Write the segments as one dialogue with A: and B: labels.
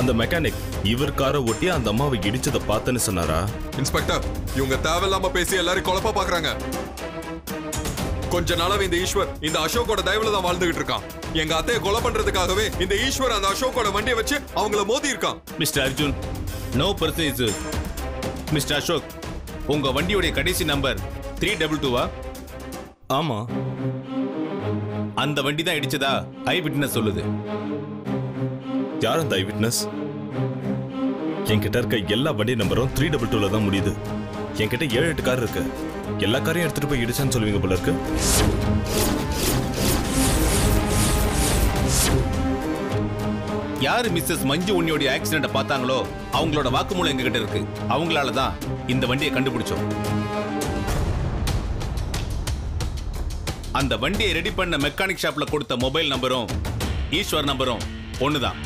A: அந்த மெக்கானிக் இவர் காரை ஒட்டி அந்த அம்மாவை இடிச்சதை பார்த்தேன்னு சொன்னாரா?
B: இன்ஸ்பெக்டர், இவங்க தேவையில்லாம பேசி எல்லாரும் குழப்ப பாக்குறாங்க. கொஞ்ச நாளாவே இந்த ஈஸ்வர் இந்த அசோக்கோட தயவுல தான் வாழ்ந்துகிட்டு இருக்கான். எங்க அத்தையை கொலை பண்றதுக்காகவே இந்த ஈஸ்வர் அந்த அசோக்கோட வண்டியை வச்சு அவங்கள மோதி இருக்கான்.
C: Mister Arjun, no person is mister Ashok. உங்க வண்டியோட கடைசி நம்பர் 322-வா?
A: ஆமா,
C: அந்த வண்டி தான் இடிச்சதா ஐ விட்னஸ் சொல்லுது.
A: யார் அந்த ஐ விட்னஸ்? என்கிட்ட இருக்க எல்லா வண்டி நம்பரும் 322ல தான் முடியுது. என்கிட்ட 7-8 கார் இருக்கு. எல்லா காரையும் எடுத்துட்டு போய் இடிச்சான்னு சொல்லுவீங்க போல இருக்கு.
C: யாரு மிஸ்ஸஸ் மஞ்சு உன்னியோட ஆக்சிடென்ட் பார்த்தாங்களோ அவங்களோட வாக்குமூலம் எங்க கிட்ட இருக்கு. அவங்களால தான் இந்த வண்டியை கண்டுபிடிச்சோம். அந்த வண்டியை ரெடி பண்ண மெக்கானிக் ஷாப்ல கொடுத்த மொபைல் நம்பரும் ஈஸ்வர் நம்பரும் ஒண்ணுதான்.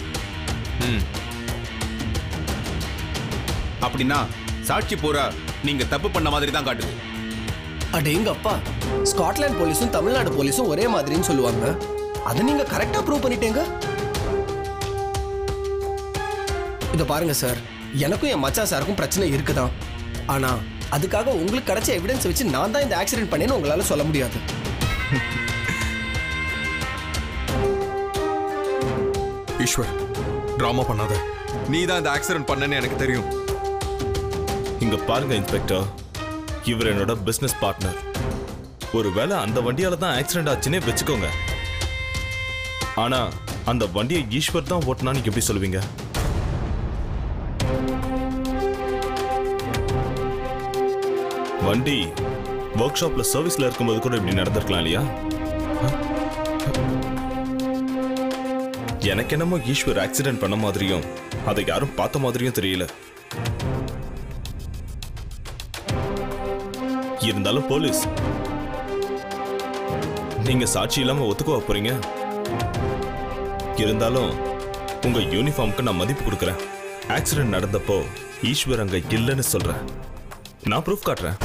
C: அப்படின்னா சாட்சி பூரா நீங்க தப்பு பண்ண மாதிரி தான் காட்டுது.
D: அடேங்க அப்பா, ஸ்காட்லாந்து போலீஸும் தமிழ்நாடு போலீஸும் ஒரே மாதிரின்னு சொல்லுவாங்க. அதை நீங்க கரெக்டா ப்ரூவ் பண்ணிட்டீங்க. இத பாருங்க சார், எனக்கும் என் மச்சா சாருக்கும் பிரச்சனை இருக்குதான். ஆனா அதுக்காக உங்களுக்கு கிடைச்ச எவிடன்ஸ் வச்சு நான் தான் இந்த ஆக்சிடென்ட் பண்ணேன்னு உங்களால சொல்ல முடியாது.
B: ஈஸ்வர், டிராமா பண்ணாத. நீ தான் இந்த ஆக்சிடென்ட் பண்ணன்னு எனக்கு தெரியும்.
A: இங்க பாருங்க இன்ஸ்பெக்டர், இவர் என்னோட பிசினஸ் பார்ட்னர். ஒருவேளை அந்த வண்டியால தான் ஆக்சிடென்ட் ஆச்சுன்னே வச்சுக்கோங்க. ஆனா அந்த வண்டியை ஈஸ்வர் தான் ஓட்டினான்னு நீங்க எப்படி சொல்லுவீங்க? வண்டி ஒர்க் ஷாப்ல சர்வீஸ்ல இருக்கும்போது கூட இப்படி நடந்திருக்கலாம் இல்லையா? எனக்கு என்னமோ ஈஸ்வர் ஆக்சிடென்ட் பண்ண மாதிரியும் அதை யாரும் பார்த்த மாதிரியும் தெரியல. இருந்தாலும் போலீஸ், நீங்க சாட்சி இல்லாம ஒத்துக்குவா போறீங்க? இருந்தாலும் உங்க யூனிஃபார்முக்கு நான் மதிப்பு கொடுக்கறேன். ஆக்சிடென்ட் நடந்தப்போ ஈஸ்வர் அங்க இல்லைன்னு சொல்றேன். நான் ப்ரூஃப் காட்டுறேன்.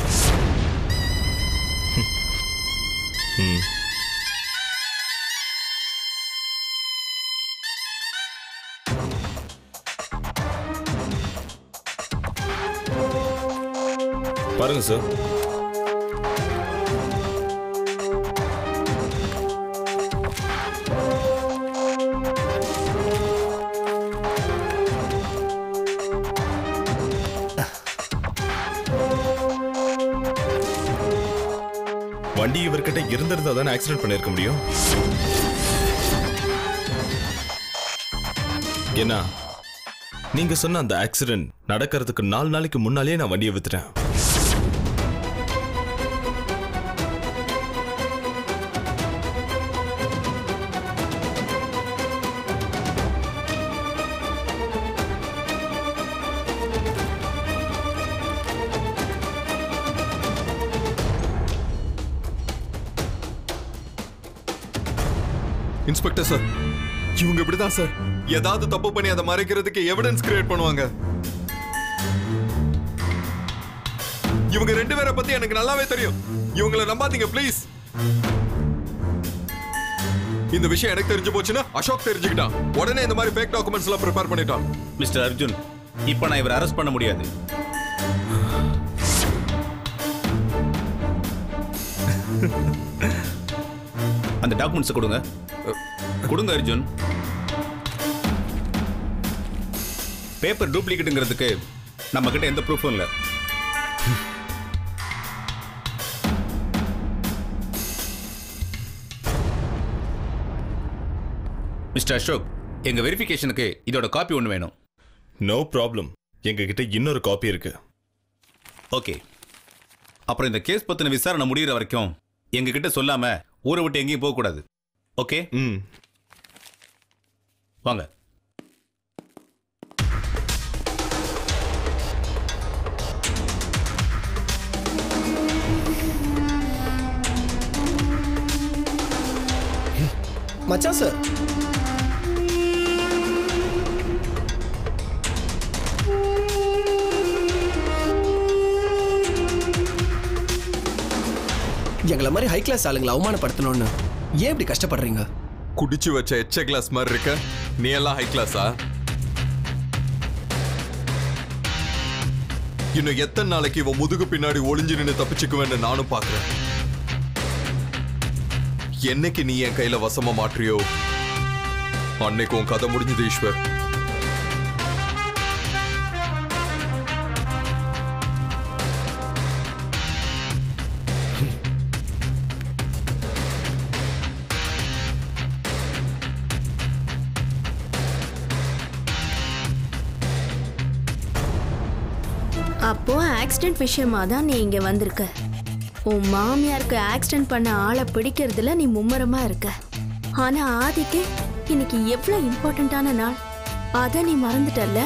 A: பாருங்க சார். வண்டி இவர்கிட்ட இருந்திருந்தா தான் ஆக்சிடென்ட் பண்ணிருக்க முடியும். ஏன்னா நீங்க சொன்ன அந்த ஆக்சிடென்ட் நடக்கிறதுக்கு 4 நாளைக்கு முன்னாலே நான் வண்டியை வித்துட்டேன்.
B: இன்ஸ்பெக்டர் சார், இவங்க இப்படிதான் சார். ஏதாவது தப்பு பண்ணி அதை மறைக்கிறதுக்கு எவிடன்ஸ் கிரியேட் பண்ணுவாங்க. இவங்க 2 பேரை பத்தி எனக்கு நல்லாவே தெரியும். இவங்களை நம்பாதீங்க ப்ளீஸ். இந்த விஷயம் எனக்கு தெரிஞ்சு போச்சுன்னா அசோக் தெரிஞ்சுக்கிட்டான். உடனே இந்த மாதிரி ஃபேக் டாக்குமெண்ட்ஸ் எல்லாம் ப்ரிப்பேர் பண்ணிட்டான்.
C: மிஸ்டர் அர்ஜுன், இப்போ நான் இவரை அரெஸ்ட் பண்ண முடியாது. அந்த டாக்குமெண்ட்ஸ் கொடுங்க. கொடுங்க அர்ஜுன். பேப்பர் டூப்ளிகேட்ங்கிறதுக்கு நம்ம கிட்ட எந்த ப்ரூஃபும் இல்லை. மிஸ்டர் அசோக், எங்க வெரிஃபிகேஷனுக்கு இதோட காப்பி ஒன்று வேணும்.
A: நோ ப்ராப்ளம், எங்க கிட்ட இன்னொரு காப்பி இருக்கு.
C: ஓகே. அப்புறம் இந்த கேஸ் பத்தின விசாரணை முடிகிற வரைக்கும் எங்க கிட்ட சொல்லாம ஊரை விட்டு எங்கேயும் போக கூடாது. ஓகே? வாங்க.
D: மச்சான் சார், எங்களை மாதிரி ஹை கிளாஸ் ஆளுங்களை அவமானப்படுத்தணும்னு ஏன் இப்படி கஷ்டப்படுறீங்க?
B: குடிச்சு வச்ச எச்ச கிளாஸ் மாதிரி இருக்க. நீ எல்லாம் ஹை கிளாஸா? இன்னும் எத்தனை நாளைக்கு இவன் முதுகு பின்னாடி ஒளிஞ்சு நின்று தப்பிச்சுக்குவேன்னு நானும் பாக்குறேன். என்னைக்கு நீ என் கையில வசமா மாற்றியோ அன்னைக்கு உன் கதை முடிஞ்சது ஈஸ்வர்.
E: அப்போ ஆக்சிடென்ட் விஷயமா தான் நீ இங்க வந்திருக்க. உன் மாமியாருக்கு ஆக்சிடென்ட் பண்ண ஆளை பிடிக்கிறதுல நீ மும்முரமா இருக்க. ஆனா ஆதிக்கு இன்னைக்கு எவ்வளவு இம்பார்ட்டன்டான நாள், அத நீ மறந்துட்டல்ல.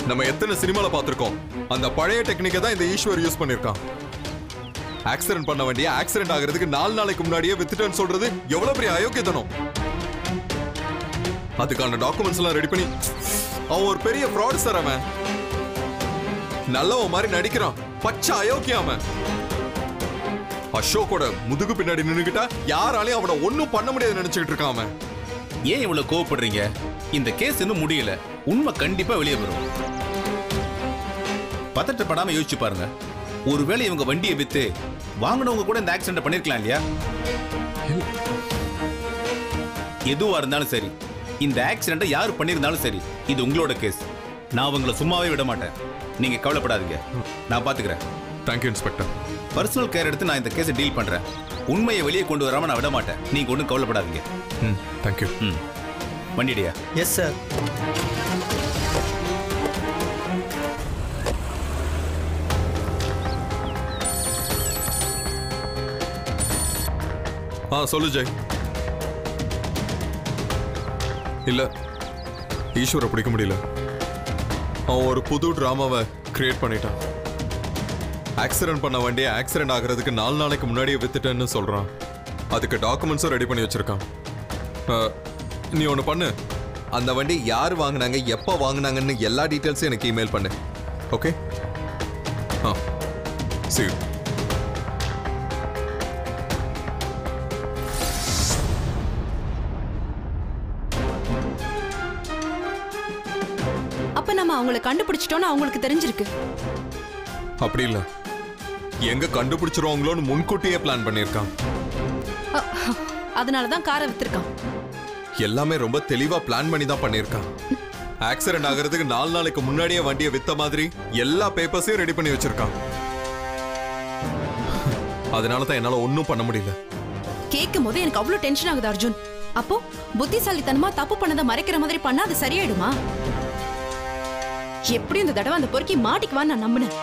B: நம்ம எத்தனை சினிமால பார்த்திருக்கோம், அந்த பழைய டெக்னிக்கை தான் இந்த ஈஸ்வர் யூஸ் பண்ணிருக்கான். ஆக்சிடென்ட் பண்ண வேண்டிய ஆக்சிடென்ட் ஆகிறதுக்கு 4 நாளைக்கு முன்னாடியே வித்துட்டேன்னு சொல்றது எவ்வளவு பெரிய அயோக்கியத்தனம். அதுக்கான டாக்குமெண்ட்ஸ் எல்லாம் ரெடி பண்ணி அவன் ஒரு பெரிய ஃப்ராட் சார். அவன் நல்லவன் மாதிரி நடிக்கிறான், பச்சை அயோக்கியம். அவன் அசோக்கோட முதுகு பின்னாடி நின்னுகிட்டா யாராலையும் அவனை ஒன்னும் பண்ண முடியாது நினைச்சுக்கிட்டு இருக்கான் அவன்.
C: ஏன் இவ்வளவு கோவப்படுறீங்க? இந்த கேஸ் இன்னும் முடியல, உண்மை கண்டிப்பா வெளியே வரும். பதட்டப்படாம யோசிச்சு பாருங்க. ஒருவேளை இவங்க வண்டியை வித்து வாங்கினவங்க கூட இந்த ஆக்சிடென்ட் பண்ணிருக்கலாம் இல்லையா? எதுவா இருந்தாலும் சரி, இந்த ஆக்சிடென்ட் யாரு பண்ணிருந்தாலும் சரி, இது உங்களோட கேஸ். நான் உங்களை சும்மாவே விட மாட்டேன். நீங்க கவலைப்படாதீங்க, நான் பாத்துக்கிறேன்.
B: Thank you inspector.
C: பர்சனல் கேர் எடுத்து நான் இந்த கேஸை டீல் பண்றேன். உண்மையை வெளியே கொண்டு வராம நான் விட மாட்டேன். நீங்க ஒன்றும் கவலைப்படாதீங்க.
B: தேங்க்யூ.
C: வண்டிடியா?
D: Yes sir.
B: சொல்லு ஜெய். இல்ல, ஈஸ்வரை பிடிக்க முடியல. அவன் ஒரு புது டிராமாவை கிரியேட் பண்ணிட்டான். ஆக்சிடென்ட் பண்ண வண்டியை ஆக்சிடென்ட் ஆகிறதுக்கு 4 நாளைக்கு முன்னாடியே வித்துட்டேன்னு சொல்றான். அதுக்கு டாக்குமெண்ட்ஸும் ரெடி பண்ணி வச்சிருக்கான். நீ ஒன்று பண்ணு, அந்த வண்டி யார் வாங்கினாங்க, எப்போ வாங்கினாங்கன்னு எல்லா டீட்டெயில்ஸும் எனக்கு இமெயில் பண்ணு. ஓகே? சரி.
F: அப்ப நம்ம அவங்கள கண்டுபிடிச்சிட்டோம்னு அவங்களுக்கு தெரிஞ்சிருக்கு.
B: அப்படி இல்ல, எங்க கண்டுபிடிச்சிருவாங்களோன்னு முன்கூட்டியே பிளான் பண்ணிருக்கான்.
F: அதனாலதான் காரை வித்திருக்கான்.
B: எல்லாமே ரொம்ப தெளிவா பிளான் பண்ணி தான் பண்ணிருக்கான். ஆக்சிடென்ட் ஆகிறதுக்கு 4 நாளைக்கு முன்னாடியே வண்டியை வித்த மாதிரி எல்லா பேப்பர்ஸையும் ரெடி பண்ணி வச்சிருக்கான். அதனால தான் என்னால ஒன்னும் பண்ண முடியல.
F: கேட்கும் போது எனக்கு அவ்வளவு டென்ஷன் ஆகுது அர்ஜுன். அப்போ புத்திசாலித்தனமா தப்பு பண்ணதை மறைக்கிற மாதிரி பண்ணா அது சரியாயிடுமா? எப்படி இந்த தடவை அந்த பொறுக்கி மாட்டிக்குவான்னு நான் நம்பினேன்.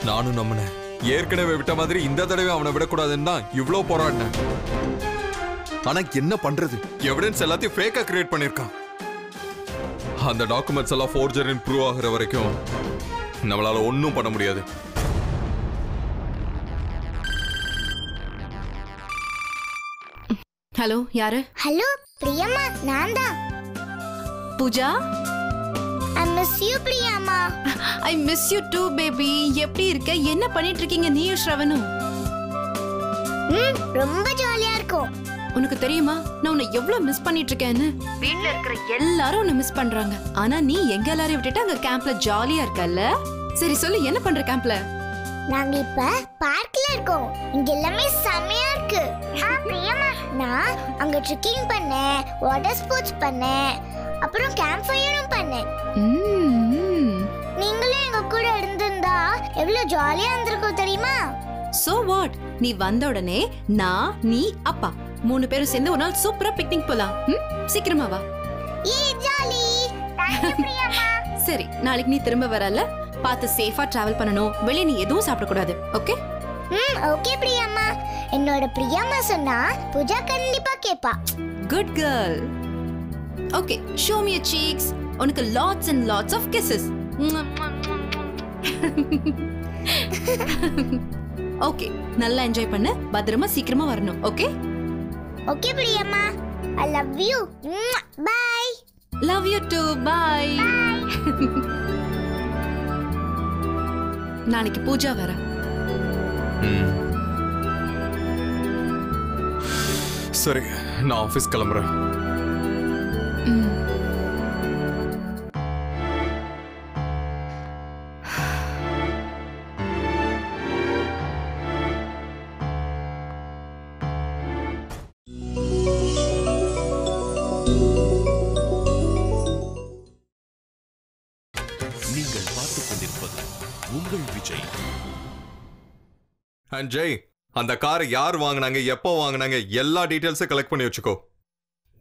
B: நானும் நம்பினேன். ஏற்கனவே விட்ட மாதிரி இந்த தடவை அவனை விடக்கூடாதுன்னு தான் இவ்வளவு போராடினேன். ஆனா என்ன பண்றது, எவிடன்ஸ் எல்லாத்தையும் ஃபேக்கா கிரியேட் பண்ணிருக்கான். அந்த டாக்குமெண்ட்ஸ் எல்லாம் ஃபோர்ஜரின்னு ப்ரூவ் ஆகிற வரைக்கும் நம்மளால ஒன்னும் பண்ண முடியாது.
F: ஹலோ, யாரு?
G: ஹலோ பிரியம்மா, நான் தான்.
F: Pooja,
G: I miss you பிரியம்மா.
F: I miss you too baby. எப்படி இருக்க? என்ன பண்ணிட்டு இருக்கீங்க நீயும் ஸ்ரவனும்?
G: ரொம்ப ஜாலியா இருக்கும்.
F: உனக்கு தெரியுமா நான் உன்னை எவ்வளவு மிஸ் பண்ணிட்டு இருக்கேன்னு? வீட்ல இருக்கிற எல்லாரும் உன்னை மிஸ் பண்றாங்க. ஆனா நீ எங்க எல்லாரையும் விட்டுட்டு அங்க கேம்ப்ல ஜாலியா இருக்கல்ல? சரி சொல்லு, என்ன பண்ற கேம்ப்ல?
G: நாங்க இப்ப பார்க்ல இருக்கோம். இங்க எல்லாமே செமையா இருக்கு. பிரியம்மா, நான் அங்க ட்ரெக்கிங் பண்ணேன், வாட்டர் ஸ்போர்ட்ஸ் பண்ணேன், அப்புறம் கேம்ப் ஃபயரும் பண்ணேன். நீங்களும் எங்க கூட இருந்திருந்தா எவ்வளவு ஜாலியா இருந்திருக்கும் தெரியுமா?
F: சோ வாட், நீ வந்த உடனே நான், நீ, அப்பா 3 பேரும் சேர்ந்து ஒரு நாள் சூப்பரா பிக்னிக் போலாம். சீக்கிரமா வா.
G: ஜாலி.
F: சரி, நாளைக்கு நீ திரும்ப வரல, பார்த்து சேஃபா டிராவல் பண்ணணும். வெளிய நீ எதுவும் சாப்பிட கூடாது. ஓகே?
G: ஓகே பிரியம்மா. என்னோட பிரியம்மா சொன்னா பூஜா கண்டிப்பா கேப்பா.
F: Good girl. Okay, show me your cheeks. உனக்கு lots and lots of kisses. Okay, நல்லா என்ஜாய் பண்ணு. பத்திரமா சீக்கிரமா வரணும். ஓகே?
G: ஓகே பிரியம்மா. I love you. Bye.
F: Love you too. Bye. நாளைக்கு பூஜா வர.
B: சரி. நான் ஆஃபீஸ் கிளம்புறேன்.
H: நீங்கள் பார்த்துக் கொண்டிருப்பது உங்கள் விஜய்.
B: அண்ட் ஜெய், அந்த காரை யார் வாங்கினாங்க, எப்போ வாங்கினாங்க, எல்லா டீடைல்ஸும் கலெக்ட் பண்ணி வச்சுக்கோ.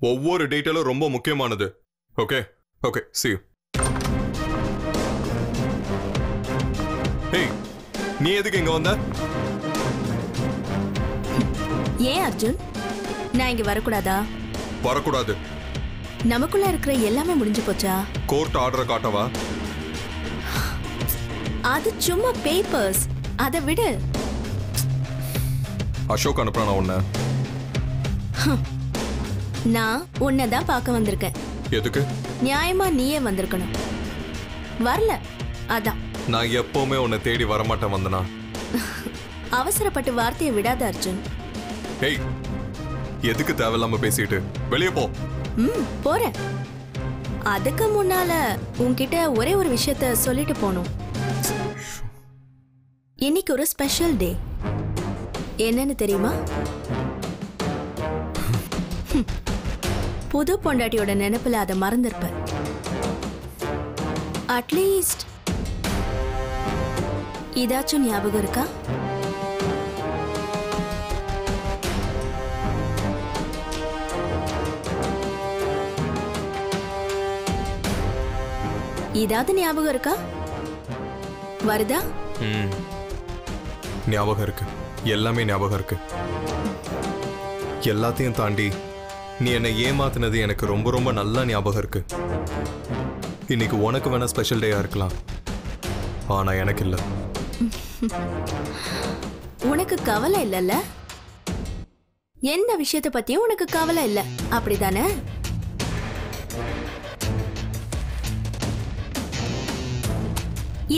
B: ஒவ்வொரு டீடைலும் ரொம்ப முக்கியமானது. Okay okay, see you. ஏய், நீ எதுக்கு இங்க வந்த?
E: ஏன் அர்ஜுன், நான் இங்க வரக்கூடாதா?
B: வரக்கூடாது.
E: நமக்குள்ள இருக்கிற எல்லாமே முடிஞ்சு போச்சா?
B: கோர்ட் ஆர்டர் காட்டவா?
E: அது சும்மா பேப்பர்ஸ், அதை விடு.
B: அசோக் அனுப்புறானா உன்ன?
E: நான் உன்னைதான் பார்க்க வந்திருக்கேன்.
B: எதுக்கு?
E: நியாயமா நீயே வந்திருக்கணும். வரல, அதான்.
B: நான் எப்பவுமே உன்னை தேடி வரமாட்டேன் வந்தனா.
E: அவசரப்பட்டு வார்த்தையை விடாத அர்ஜுன்.
B: ஏய், எதுக்கு தேவையில்லாம பேசிட்டு வெளியே போ.
E: போறேன். அதுக்கு முன்னால உன்கிட்ட ஒரே ஒரு விஷயத்த சொல்லிட்டு போகணும். இன்னைக்கு ஒரு ஸ்பெஷல் டே. என்னன்னு தெரியுமா? புது பொண்டாட்டியோட நினைப்புல அதை மறந்திருப்ப. அட்லீஸ்ட் இதாச்சும் ஞாபகம் இருக்கா? இதாவது ஞாபகம் இருக்கா? வருதா?
B: ஞாபகம் இருக்கு, எல்லாமே ஞாபகம் இருக்கு. எல்லாத்தையும் தாண்டி நீ என்னை ஏமாத்தினது எனக்கு ரொம்ப ரொம்ப நல்லா ஞாபகம் இருக்கு. இன்னைக்கு உனக்கு வேணா ஸ்பெஷல் டேயா இருக்கலாம், ஆனா எனக்கு இல்ல.
E: உனக்கு கவலை இல்லல்ல? எந்த விஷயத்தை பத்தியும் உனக்கு கவலை இல்ல, அப்படிதானே?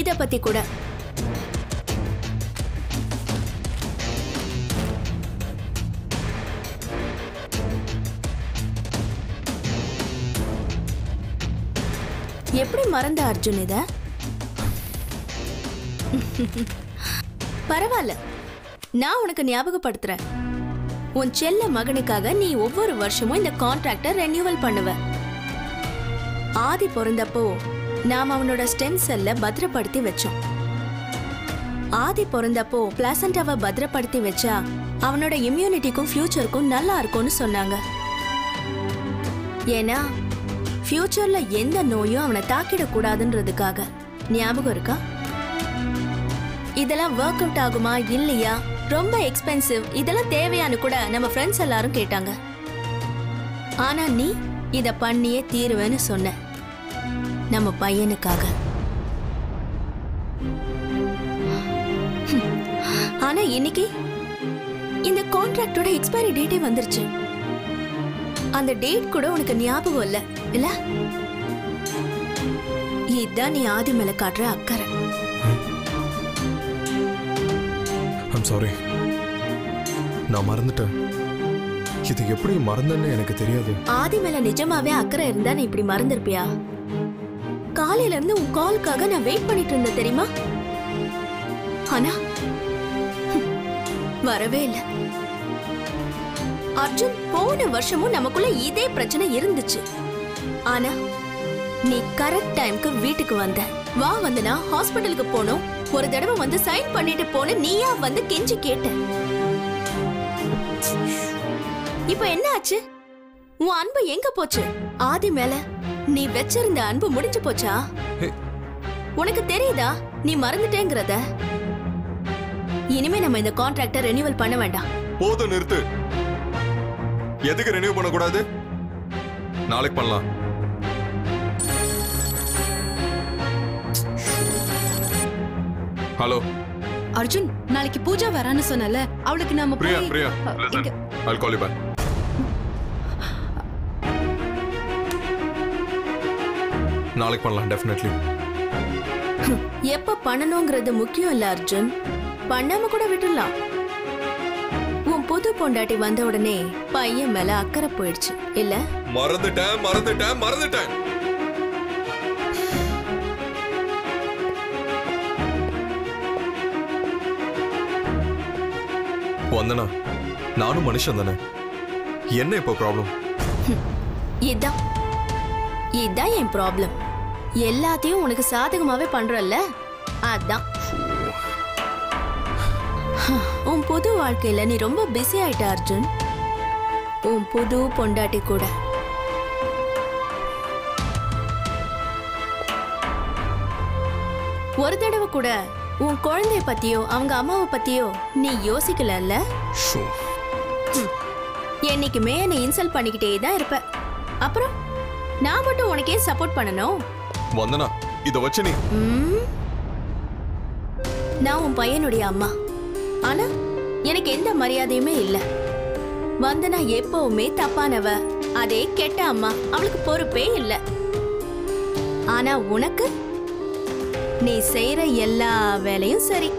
E: இத பத்தி கூட. எப்படி மறந்த அர்ஜுன் இத? பரவாயில்ல, நான் உனக்கு ஞாபகப்படுத்துறேன். உன் செல்ல மகனுக்காக நீ ஒவ்வொரு வருஷமும் இந்த கான்ட்ராக்டை ரெனியூவல் பண்ணுவ. ஆதி பிறந்தப்போ நாம் அவனோட ஸ்டெம் செல்ல பத்திரப்படுத்தி வச்சோம். ஆதி பிறந்தப்போ பிளாசண்டாவை பத்திரப்படுத்தி வச்சா அவனோட இம்யூனிட்டிக்கும் ஃபியூச்சருக்கும் நல்லா இருக்கும்னு சொன்னாங்க. ஏன்னா ஃபியூச்சர்ல எந்த நோயும் அவனை தாக்கிடக்கூடாதுன்றதுக்காக. ஞாபகம் இருக்கா? இதெல்லாம் ஒர்க் அவுட் ஆகுமா இல்லையா, ரொம்ப எக்ஸ்பென்சிவ், இதெல்லாம் தேவையானு கூட நம்ம ஃப்ரெண்ட்ஸ் எல்லாரும் கேட்டாங்க. ஆனா நீ இத பண்ணியே தீருவேன்னு சொன்ன, நம்ம பையனுக்காக. ஆனா இன்னைக்கு இந்த கான்ட்ராக்டோட எக்ஸ்பைரி டேட்டே வந்துருச்சு. அந்த டேட் கூட உனக்கு ஞாபகம் இல்ல இல்ல? இதான் நீ ஆதி மேல காட்டுற அக்கறை.
B: ஐம் சாரி, நான் மறந்துட்டேன். இது எப்படி மறந்தேன்னு எனக்கு தெரியாது.
E: ஆதி மேல நிஜமாவே அக்கறை இருந்தா நீ இப்படி மறந்துருப்பியா? காலையில இருந்து உன் காலுக்காக நான் வெயிட் பண்ணிட்டு இருந்தேன் தெரியுமா? ஆனா வரவே இல்லை. அர்ஜுன், போன வருஷமும் நமக்குள்ள இதே பிரச்சனை இருந்துச்சு. ஆனா நீ கரெக்ட் டைம்க்கு வீட்டுக்கு வந்த. வா வந்தனா ஹாஸ்பிட்டலுக்கு போனோம். ஒரு தடவை வந்து சைன் பண்ணிட்டு போன, நீயா வந்து கெஞ்சி கேட்ட. இப்ப என்ன ஆச்சு? உன் அன்பு எங்க போச்சு? ஆதி மேல நீ வச்சிருந்த அன்பு முடிஞ்சு போச்சா? உனக்கு தெரியுதா நீ மறந்துட்டேங்கிறத? இனிமே நம்ம இந்த கான்ட்ராக்டை ரெனியூவல் பண்ண வேண்டாம்.
B: போதும், நிறுத்து. எதுக்கு ரெனியூ பண்ண கூடாது? நாளைக்கு பண்ணலாம். ஹலோ
F: அர்ஜுன், நாளைக்கு பூஜா வரான்னு சொன்னல, அவளுக்கு நாம
B: Priya Priya listen, I'll call you back. நாளைக்கு பண்ணலாம் டெஃபினெட்லி.
E: எப்ப பண்ணணுங்கிறது முக்கியம் இல்ல அர்ஜுன், பண்ணாம கூட விட்டுடலாம். உன் புது பொண்டாட்டி வந்த உடனே பையன் மேல அக்கறை போயிடுச்சு இல்ல?
B: மறந்துட்டேன். வந்தனா, நானும் மனுஷன் தானே. என்ன இப்போ ப்ராப்ளம்?
E: இதான் என் ப்ராப்ளம். எல்லாத்தையும் உனக்கு சாதகமாவே பண்றல்ல, அதான். உன் புது வாழ்க்கையில நீ ரொம்ப பிஸி ஆயிட்ட அர்ஜுன். உன் புது பொண்டாட்டி கூட. ஒரு தடவை கூட உன் குழந்தைய பத்தியோ அவங்க அம்மாவை பத்தியோ நீ யோசிக்கல. என்னைக்குமே என்னை இன்சல்ட் பண்ணிக்கிட்டே தான் இருப்ப. அப்புறம் நான் மட்டும் உனக்கே சப்போர்ட் பண்ணணும்?
B: வந்தனா, இத வச்சு நீ
E: நான் உன் பையனுடைய அம்மா. ஆனா எனக்கு எந்த மரியாதையுமே இல்ல. வந்தனா எப்பவுமே தப்பானவ, அதே கெட்ட அம்மா, அவளுக்கு பொறுப்பே இல்ல. ஆனா உனக்கு நீ செய்யற எல்லா வேலையும் சரி,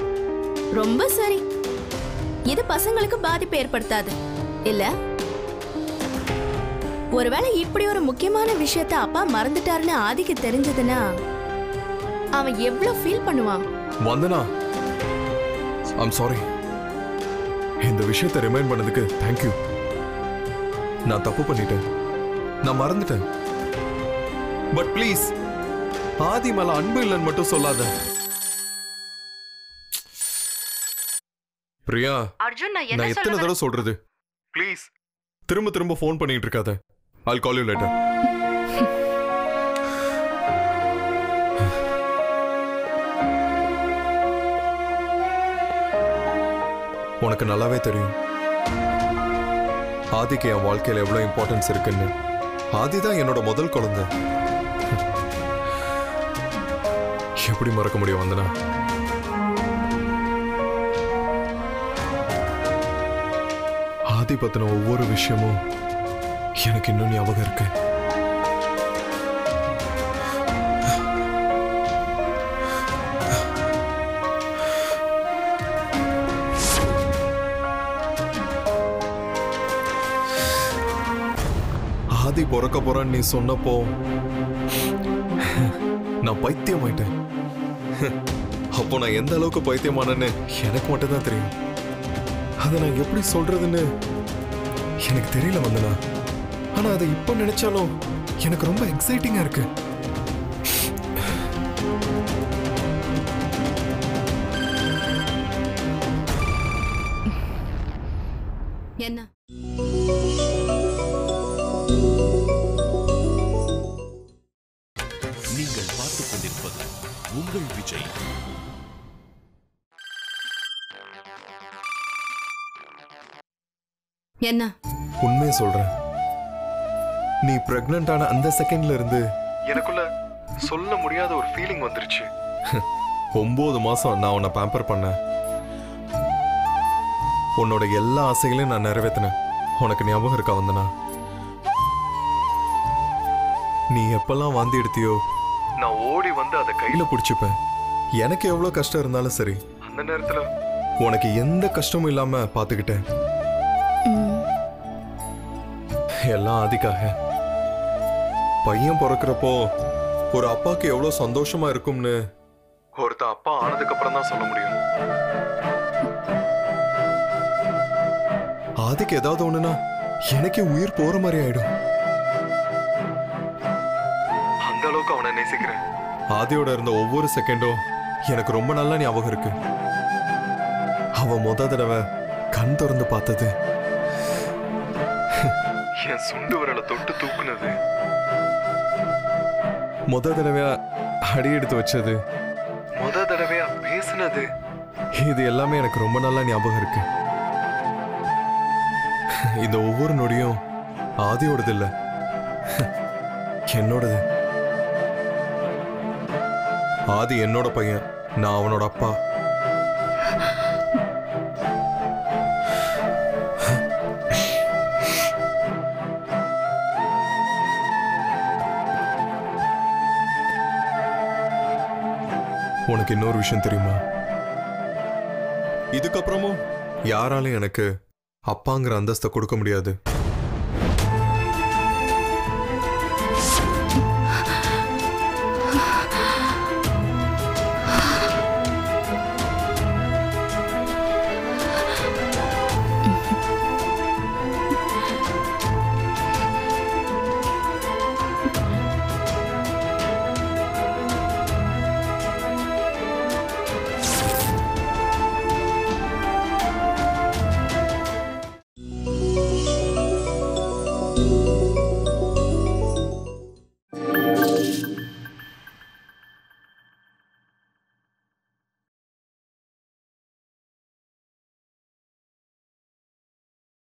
E: ரொம்ப சரி. இது பசங்களுக்கு பாதிப்பு ஏற்படுத்தாது இல்ல? ஒருவேளை இப்படி ஒரு முக்கியமான விஷயத்த அப்பா மறந்துட்டாருன்னு ஆதிக்கு தெரிஞ்சதுன்னா அவன் எவ்வளவு ஃபீல் பண்ணுவான்?
B: வந்தனா, ஐம் சாரி. இந்த விஷயத்தை ரிமைண்ட் பண்ணதுக்கு தேங்க்யூ. நான் தப்பு பண்ணிட்டேன், நான் மறந்துட்டேன். பட் ப்ளீஸ், ஆதி மேல அன்பு இல்லைன்னு மட்டும் சொல்லாத. பிரியா,
F: அர்ஜுன்,
B: நான் எத்தனை தடவை சொல்றது? ப்ளீஸ் திரும்ப திரும்ப ஃபோன் பண்ணிட்டு இருக்காத. I'll call you later. உனக்கு நல்லாவே தெரியும் ஆதிக்கு என் வாழ்க்கையில் எவ்வளவு இம்பார்ட்டன்ஸ் இருக்குன்னு. ஆதி தான் என்னோட முதல் குழந்தை. எப்படி மறக்க முடியும் வந்தனா? ஆதி பத்தின ஒவ்வொரு விஷயமும் எனக்கு இன்னும் ஞாபகம் இருக்கு. ஆதி பிறக்க போறான்னு நீ சொன்னப்போ நான் பைத்தியமாயிட்டேன். அப்போ நான் எந்த அளவுக்கு பைத்தியமானேன்னு எனக்கு மட்டும் தான் தெரியும். அதை நான் எப்படி சொல்றதுன்னு எனக்கு தெரியல வந்தனா. ஆனா அதை இப்ப நினைச்சாலும் எனக்கு ரொம்ப எக்ஸைட்டிங்கா இருக்கு.
F: என்ன
H: நீங்கள் பார்த்துக் கொண்டிருப்பது உங்கள் விஜய்.
F: என்ன?
B: உண்மையை சொல்றேன். நீ பிரெக்னன்ட் ஆன அந்த செகண்ட்ல இருந்து எனக்குள்ள சொல்ல முடியாத ஒரு ஃபீலிங் வந்துருச்சு. 9 மாசம் நான் உன்னை பேம்பர் பண்ணேன். உன்னோட எல்லா ஆசைகளையும் நான் நிறைவேற்றினேன். உனக்கு ஞாபகம் இருக்கா வந்தனா? நீ எப்பெல்லாம் வாந்தி எடுத்தியோ நான் ஓடி வந்து அதை கையில பிடிச்சிப்பேன். எனக்கு எவ்வளவு கஷ்டம் இருந்தாலும் சரி, அந்த நேரத்துல உனக்கு எந்த கஷ்டமும் இல்லாம பாத்துக்கிட்டேன். எல்லாம் ஆதிக்காக. பையன் பிறக்கிறப்போ ஒரு அப்பாக்கு எவ்வளவு சந்தோஷமா இருக்கும்னு ஒருத்த அப்பா ஆனதுக்கு அப்புறம் தான் சொல்ல முடியும். ஆதிக்கு ஏதாவது ஒண்ணுனா எனக்கு உயிர் போற மாதிரி ஆயிடும். அந்த அளவுக்கு அவனை நேசிக்கிறேன். ஆதியோட இருந்த ஒவ்வொரு செகண்டும் எனக்கு ரொம்ப நல்லா ஞாபகம் இருக்கு. அவன் முத தடவை கண் திறந்து பார்த்தது, என் சுண்டு விரலை தொட்டு தூக்குனது, முத தடவையா அடி எடுத்து வச்சது, முத தடவையா பேசினது, இது எல்லாமே எனக்கு ரொம்ப நல்லா ஞாபகம் இருக்கு. இந்த ஒவ்வொரு நொடியும் ஆதியோடது இல்ல, என்னோடது. ஆதி என்னோட பையன், நான் அவனோட அப்பா. உனக்கு இன்னொரு விஷயம் தெரியுமா? இதுக்கப்புறமும் யாராலும் எனக்கு அப்பாங்கிற அந்தஸ்தை கொடுக்க முடியாது.